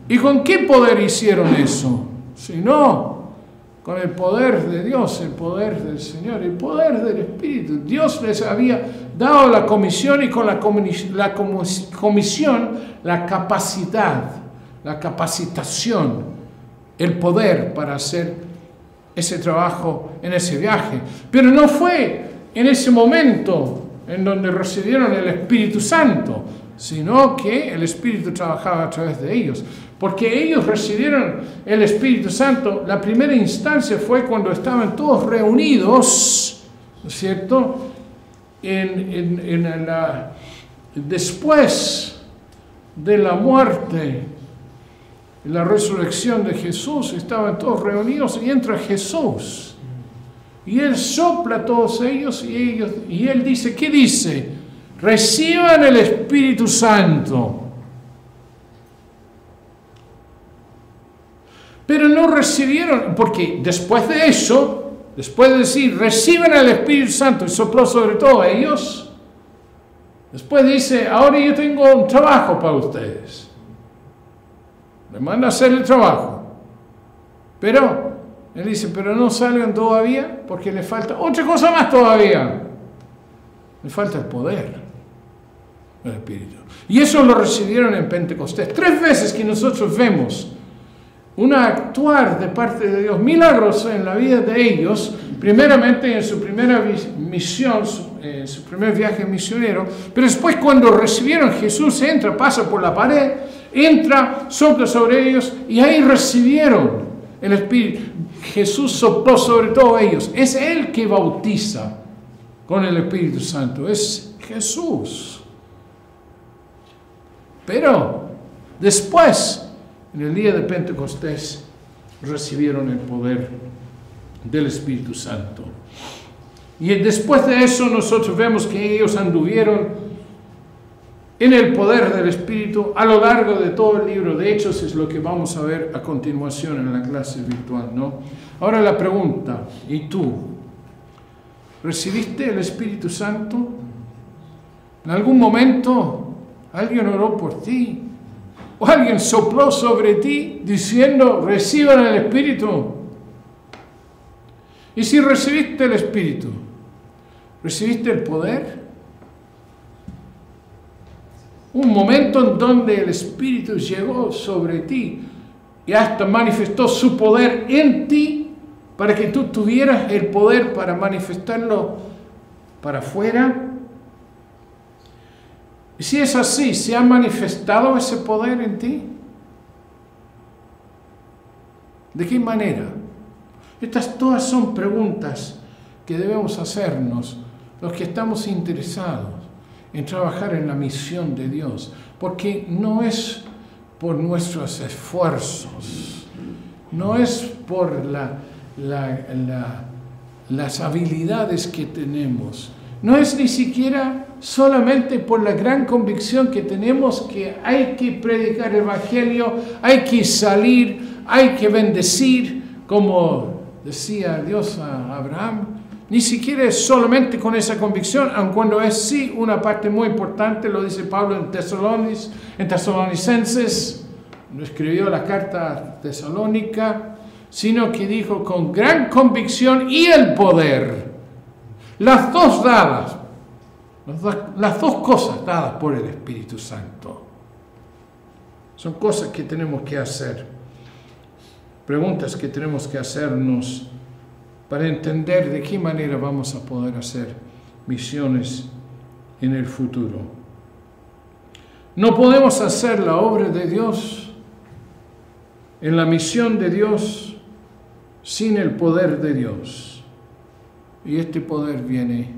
¿Y con qué poder hicieron eso? Si no, con el poder de Dios, el poder del Señor, el poder del Espíritu. Dios les había dado la comisión, y con la comisión, la capacidad, la capacitación, el poder para hacer ese trabajo en ese viaje. Pero no fue en ese momento en donde recibieron el Espíritu Santo, sino que el Espíritu trabajaba a través de ellos. Porque ellos recibieron el Espíritu Santo, la primera instancia fue cuando estaban todos reunidos, ¿no es cierto? Después de la muerte, la resurrección de Jesús, estaban todos reunidos y entra Jesús. Y Él sopla a todos ellos y Él dice, ¿qué dice? Reciban el Espíritu Santo. Pero no recibieron, porque después de eso, después de decir, reciban el Espíritu Santo y sopló sobre todos ellos, después dice, ahora yo tengo un trabajo para ustedes. Le manda a hacer el trabajo. Pero, Él dice, pero no salgan todavía porque le falta otra cosa más todavía. Le falta el poder. el Espíritu. Y eso lo recibieron en Pentecostés. 3 veces que nosotros vemos un actuar de parte de Dios, milagros en la vida de ellos, primeramente en su primera misión, en su primer viaje misionero, pero después cuando recibieron, Jesús entra, pasa por la pared, entra, sopla sobre ellos y ahí recibieron el Espíritu. Jesús sopló sobre todos ellos. Es Él que bautiza con el Espíritu Santo, es Jesús. Pero después, en el día de Pentecostés, recibieron el poder del Espíritu Santo. Y después de eso nosotros vemos que ellos anduvieron en el poder del Espíritu a lo largo de todo el libro de Hechos. Es lo que vamos a ver a continuación en la clase virtual, ¿no? Ahora la pregunta, ¿y tú? ¿Recibiste el Espíritu Santo? ¿En algún momento alguien oró por ti? ¿O alguien sopló sobre ti diciendo, reciban el Espíritu? Y si recibiste el Espíritu, ¿recibiste el poder? Un momento en donde el Espíritu llegó sobre ti y hasta manifestó su poder en ti para que tú tuvieras el poder para manifestarlo para afuera. Y si es así, ¿se ha manifestado ese poder en ti? ¿De qué manera? Estas todas son preguntas que debemos hacernos los que estamos interesados en trabajar en la misión de Dios, porque no es por nuestros esfuerzos, no es por las habilidades que tenemos, no es ni siquiera solamente por la gran convicción que tenemos que hay que predicar el Evangelio, hay que salir, hay que bendecir, como decía Dios a Abraham. Ni siquiera es solamente con esa convicción, aun cuando es sí una parte muy importante, lo dice Pablo en Tesalonicenses, no escribió la carta tesalónica, sino que dijo con gran convicción y el poder, las dos dadas, las dos cosas dadas por el Espíritu Santo. Son cosas que tenemos que hacer, preguntas que tenemos que hacernos para entender de qué manera vamos a poder hacer misiones en el futuro. No podemos hacer la obra de Dios en la misión de Dios sin el poder de Dios. Y este poder viene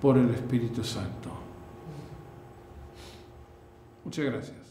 por el Espíritu Santo. Muchas gracias.